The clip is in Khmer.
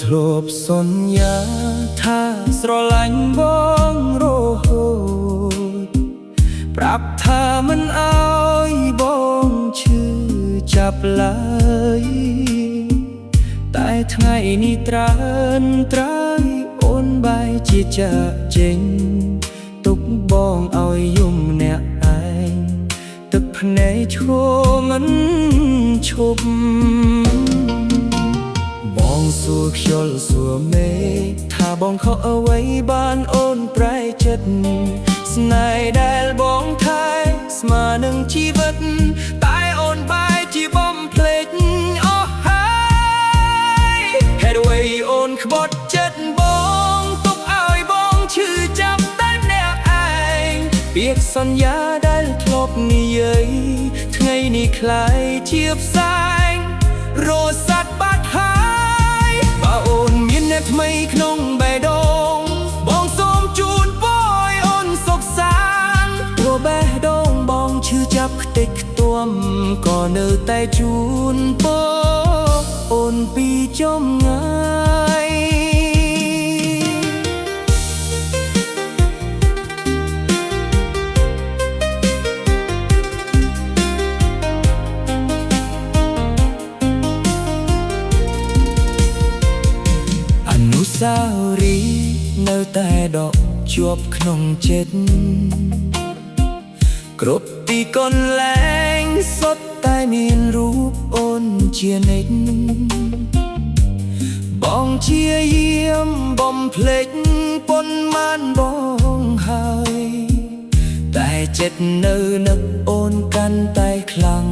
ធ្លាប់សន្យាថាស្រឡាញ់បងរហូតប្រាប់ថាមិនអើយបងឈឺចាប់ឡើយតែថ្ងៃនេះត្រើនត្រើយអូនបែរជាចាកចេញទុកបងឲ្យយំអ្នកឯងទឹកភ្នែកឈោមិនឈប់បងសួរខ្យល់សួរមេថាបងខកអ្វីបានអូនប្រែចិត្តស្នេហ៍ដែលបងថែស្មើនឹងជីវិតតែអូនបែរជាបំភ្លេចអស់ហើយហេតុអ្វីអូនក្បត់ចិត្តបងទុកឲ្យបងឈឺចាប់តែម្នាក់ឯងពាក្យសន្យាដែលធ្លាប់និយាយថ្ងៃនេះคล้ายជាផ្សែងរសាត់បាត់ហើយបើអូនមានអ្នកថ្មីក្នុងបេះដូងបងសូមជូនពរឲ្យអូនសុខសាន្តព្រោះបេះដូងបងឈឺចាប់ខ្ទេចខ្ទាំក៏នៅតែជូនពរអូនពីចម្ងាយអនុស្សាវរីយ៍នៅតែដកជាប់ក្នុងចិត្តគ្រប់ទីកន្លែងសុទ្ធតែមានរូបអូនជានិច្ចបងជាយាមបំភ្លេចប៉ុន្មានបងហើយតែចិត្តនៅនឹកអូនកាន់តែខ្លាំង